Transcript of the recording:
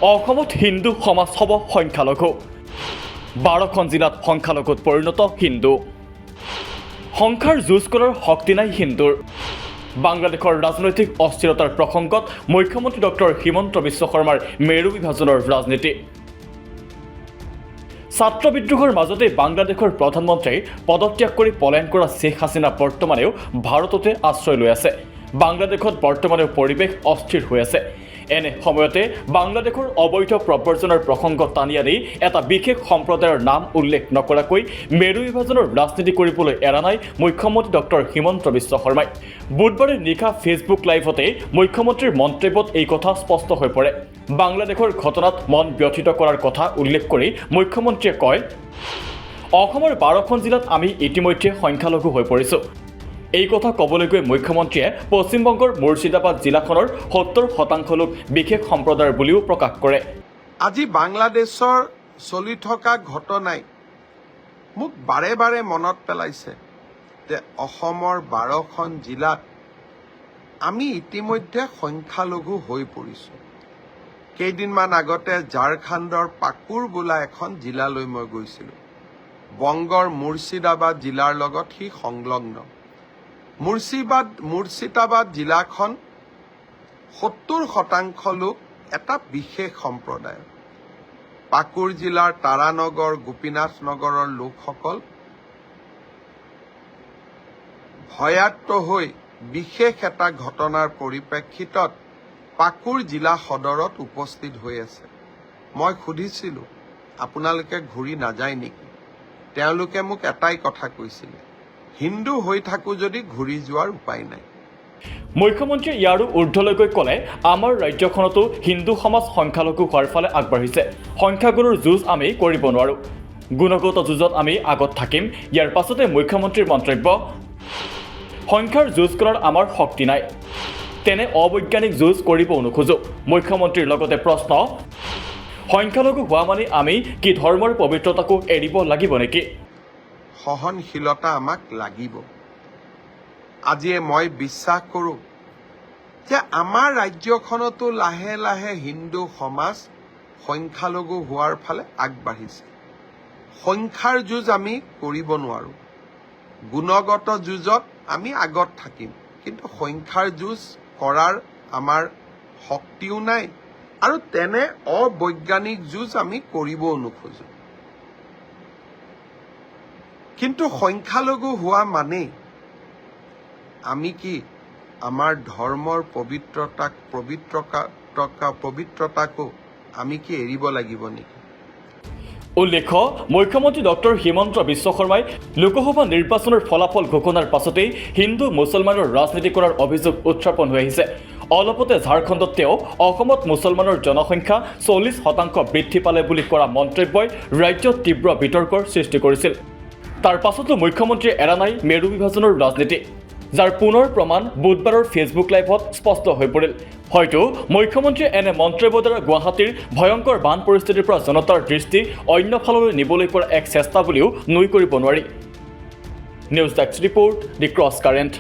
অসমত হিন্দু সমাজ হ'ব সংখ্যালঘু 12খন জিলাত সংখ্যালঘুত পৰিণত হিন্দু সংখ্যাৰ যুঁজ কৰাৰ শক্তি নাই হিন্দুৰ বাংলাদেশৰ ৰাজনৈতিক অস্থিৰতাৰ প্ৰসংগত মুখ্যমন্ত্ৰী ডক্টৰ হিমন্ত বিশ্ব শৰ্মাৰ মেৰু বিভাজনৰ ৰাজনীতি ছাত্ৰ বিদ্ৰোহৰ মাজতে বাংলাদেশৰ প্ৰধানমন্ত্ৰী পদত্যাগ কৰি পলায়ন কৰা শেখ হাছিনা বৰ্তমানেও ভাৰততে আশ্ৰয় লৈ আছে বাংলাদেশত বৰ্তমানেও পৰিৱেশ অস্থিৰ হৈ আছে এনে সময়তে বাংলাদেশৰ অবৈধ প্ৰব্ৰজনৰ প্ৰসংগ টানি আনি এটা বিশেষ সম্প্ৰদায়ৰ নাম উল্লেখ নকৰাকৈ মেৰু বিভাজনৰ ৰাজনীতি কৰিবলৈ এৰা নাই মুখ্যমন্ত্ৰী ডক্টৰ হিমন্ত বিশ্ব শৰ্মাই বুধবাৰে নিশা ফেচবুক লাইভতে মুখ্যমন্ত্ৰীৰ মন্তব্যত এই কথা স্পষ্ট হৈ পৰে বাংলাদেশৰ ঘটনাত মন ব্যথিত কৰাৰ কথা উল্লেখ কৰি মুখ্যমন্ত্ৰীয়ে কয় অসমৰ 12খন জিলাত আমি ইতিমধ্যে সংখ্যালঘু হৈ পৰিছোঁ এই কথা ক'বলৈ গৈ মুখ্যমন্ত্ৰীয়ে পশ্চিমবংগৰ মুৰ্ছিদাবাদ জিলাখনৰ 70% লোক বিশেষ সম্প্ৰদায়ৰ বুলিও প্ৰকাশ কৰে আজি বাংলাদেশৰ চলি থকা ঘটনাই মোক বাৰে বাৰে মনত পেলাইছে যে অসমৰ 12খন জিলাত আমি ইতিমধ্যে সংখ্যালঘু হৈ পৰিছোঁ কেইদিনমান আগতে ঝাৰখণ্ডৰ পাকুৰ বোলা এখন জিলালৈ মই গৈছিলোঁ বংগৰ মুৰ্ছিদাবাদ জিলাৰ লগত সি সংলগ্ন মুৰ্ছিদাবাদ জিলাখন 70% লোক এটা বিশেষ সম্প্ৰদায় পাকুৰ জিলাৰ তাৰানগৰ গোপীনাথ নগৰৰ লোকসকল ভয়াক্ত হৈ বিশেষ এটা ঘটনাৰ পৰিপ্ৰেক্ষিতত পাকুৰ জিলা সদৰত উপস্থিত হৈ আছে মই সুধিছিলোঁ আপোনালোকে ঘূৰি নাযায় নেকি তেওঁলোকে মোক এটাই কথা কৈছিল হিন্দু হৈ থাকো যদি ঘূৰি যোৱাৰ উপায় নাই মুখ্যমন্ত্ৰীয়ে ইয়াৰো ঊৰ্ধলৈ গৈ ক'লে আমাৰ ৰাজ্যখনতো হিন্দু সমাজ সংখ্যালঘু হোৱাৰ ফালে আগবাঢ়িছে সংখ্যাগুৰুৰ যুঁজ আমি কৰিব নোৱাৰোঁ গুণগত যুঁজত আমি আগত থাকিম ইয়াৰ পাছতে মুখ্যমন্ত্ৰীৰ মন্তব্য সংখ্যাৰ যুঁজ কৰাৰ আমাৰ শক্তি নাই তেনে অবৈজ্ঞানিক যুঁজ কৰিবও নোখোজো মুখ্যমন্ত্ৰীৰ লগতে প্ৰশ্ন সংখ্যালঘু হোৱা মানে আমি কি ধৰ্মৰ পবিত্ৰতাকো এৰিব লাগিব নেকি সহনশীলতা আমাক লাগিব আজিয়ে মই বিশ্বাস কৰোঁ যে আমাৰ ৰাজ্যখনতো লাহে লাহে হিন্দু সমাজ সংখ্যালঘু হোৱাৰ ফালে আগবাঢ়িছে সংখ্যাৰ যুঁজ আমি কৰিব নোৱাৰোঁ গুণগত যুঁজত আমি আগত থাকিম কিন্তু সংখ্যাৰ যুঁজ কৰাৰ আমাৰ শক্তিও নাই আৰু তেনে অবৈজ্ঞানিক যুঁজ আমি কৰিবও নোখোজো কিন্তু সংখ্যালঘু হোৱা মানে আমি কি আমাৰ ধৰ্মৰ পবিত্ৰতাকো আমি কি এৰিব লাগিব নেকি উল্লেখ্য মুখ্যমন্ত্ৰী ডক্টৰ হিমন্ত বিশ্ব শৰ্মাই লোকসভা নিৰ্বাচনৰ ফলাফল ঘোষণাৰ পাছতেই হিন্দু মুছলমানৰ ৰাজনীতি কৰাৰ অভিযোগ উত্থাপন হৈ আহিছে অলপতে ঝাৰখণ্ডত তেওঁ অসমত মুছলমানৰ জনসংখ্যা 40% বৃদ্ধি পালে বুলি কৰা মন্তব্যই ৰাজ্যত তীব্ৰ বিতৰ্কৰ সৃষ্টি কৰিছিল তাৰ পাছতো মুখ্যমন্ত্ৰীয়ে এৰা নাই মেৰু বিভাজনৰ ৰাজনীতি যাৰ পুনৰ প্ৰমাণ বুধবাৰৰ ফেচবুক লাইভত স্পষ্ট হৈ পৰিল হয়তো মুখ্যমন্ত্ৰীয়ে এনে মন্তব্যৰ দ্বাৰা গুৱাহাটীৰ ভয়ংকৰ বান পৰিস্থিতিৰ পৰা জনতাৰ দৃষ্টি অন্য ফাললৈ নিবলৈ কৰা এক চেষ্টা বুলিও নুই কৰিব নোৱাৰি নিউজ ডেস্ক ৰিপৰ্ট দি ক্ৰছ কাৰেণ্ট